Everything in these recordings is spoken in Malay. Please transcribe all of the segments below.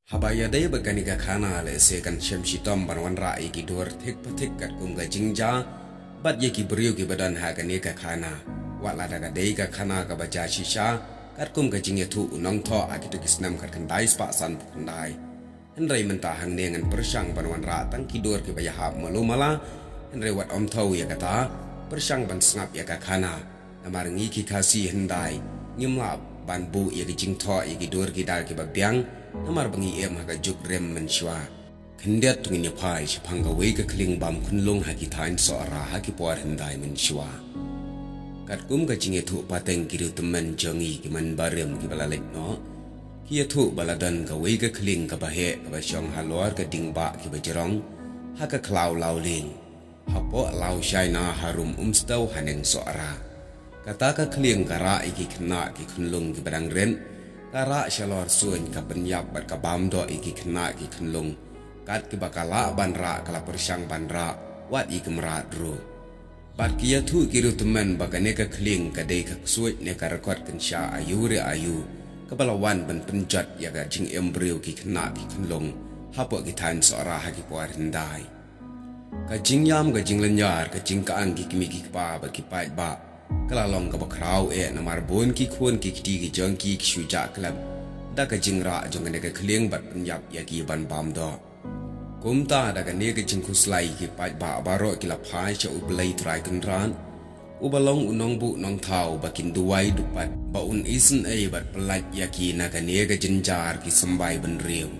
Habaya day bagani ka khana le se kan shem shitom banwan ra ki dor thik pathik kat kum ga jingja bat ye ki brio ki badan ha gani ka khana wala daga day ka khana ka baja shisha kat kum ga jingye thu unong tho akitu kisnam kat kan dai spa san kandai henrai menta hang ne ngan persang banwan ra tang ki dor ki baya ha malu mala henrai wat om thau ya kata persang ban snap ya ka khana namar ngi ki khasi hendai ngimla ban bu ye ki jing tho ye ki dor ki dal ki babyang namar bangi em haga juk rem menshwa kendiat tungin yapai shapanga wei ka kling bam kunlung haki tain so ara haki puar hendai menshwa kat kum ka jinge thu pateng kiru temen jongi ki man barem ki balalek no ki thu baladan ka wei ka kling ka bahe ka basyong halor ka dingba ki bajerong haka klau lauling hapo lau shaina harum umstau haneng so ara kata ka kling kara iki kena ki kunlung ki badang ren kara shalor suan ka penyap bat ka bamdo iki kena ki kenlung kat ki bakala banra kala persang banra wat i kemra dro bat ki thu kiru temen bagane ka kling ka dei ka suit ne ka rekod kensha ayu re ayu ka balawan ban penjat ya ga jing embryo ki kena ki kenlung hapo ki tan sora ha ki puar hindai ka jing yam ga jing lenyar ka jing ka ang ki kimi ki pa ba ki pai ba kala long ka bakrau namar bon ki khon ki kiti ki jong ki shuja klab da ka jingra jong ne ka kling bat penyap ya ki ban bam do kumta da ka ne ka jing khuslai ki pai ba baro ki la phai cha ublai trai kun ran ubalong unong bu nong thau bakin duwai dupat ba un isen bat pelat ya ki na ka ne ka jinjar ki sambai ban riu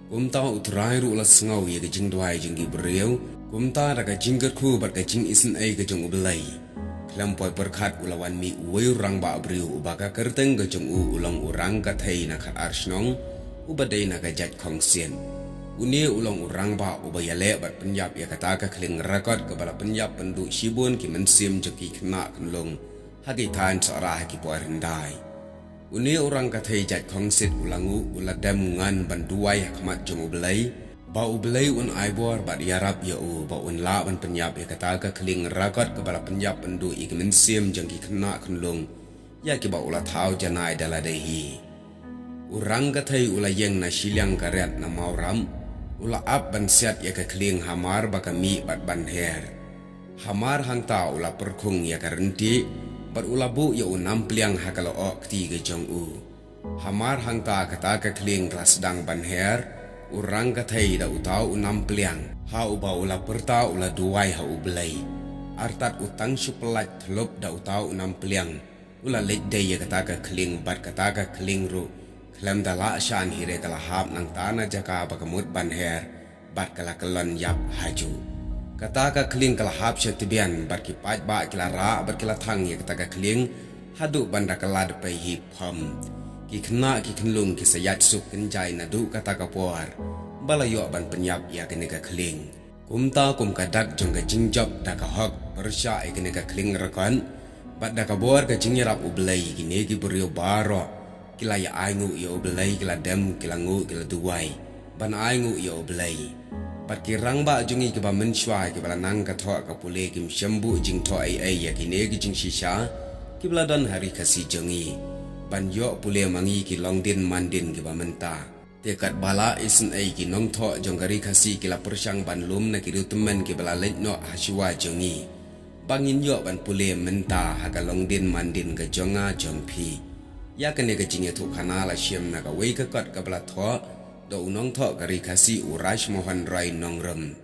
kumta utrai ru la sngau ya ka jing duai jing ki briu kumta da ka jing ka khu bat ka jing isen ka jong ublai lampoi perkhat ulawan mi uwei urang ba abriu ubaka kerteng ke jong ulang urang ka thei na khat arsnong ubadai na ka jat khong sien uni ulang urang ba ubayale bat penyap ya kata ka kling rakot ke bala penyap pendu shibun ki mensim joki kena kenlong hagi than sara hagi puar hendai uni urang ka thei jat khong sit ulangu uladam ngan banduai hakmat jong ublai ba ublai un aibor ba yarap ya ba un la ban penyap ya kata ka kling rakot ke bala penyap pendu ik mensim jengki kena kenlung ya ki ba ula thau janai dala dehi urang ka thai ula yeng na silyang karet na mauram ula ap ban set ya ka kling hamar ba kami bat ban her hamar hanta ula perkhung ya ka renti bat ula bu ya unam pliang hakalo ok ti ge jong hamar hanta kata ka kling kelas dang ban her urang ka thei da utau unam pliang ha uba ula perta ula duai ha ublai artat utang supelat thlop da utau unam pliang ula lek dei ya kata ka kling bat kata ka kling ru klam da la shan hire kala hap nang tana jaka bakamut ban her bat kala kelon yap haju kata ka kling kala hap setibian bat ki pat ba kila ra bat kila thang ya kata ka kling hadu banda kala de pai hi pham ki kena ki kenlung ki sayat suk kenjai na du kata ka puar balayo ban penyap ya kene ka kling kumta kum kadak jong ka jingjop da ka hok persya kene ka kling rakan bat da ka bor ka jingyarap ublai kine ki burio baro kila ya aingu ya ublai kila dem kila ngu kila duwai ban aingu ya ublai bat ki rang ba jungi ki ba menshwa ki bala nang ka tho ka pule kim shambu jing tho ai ya kine ki jing shisha ki bala dan hari kasi jongi ban yo pule mangi ki longdin mandin ki bamenta tekat bala isen ki nong tho jonggari khasi ki la persang ban lum na ki temen ki bala let no hasiwa jongi bangin yo ban pule menta haga longdin mandin ka jonga jongpi ya kene ka jinge thu khana la shem na ka wei ka kot ka bala tho do unong tho gari khasi urash mohan rai nongrem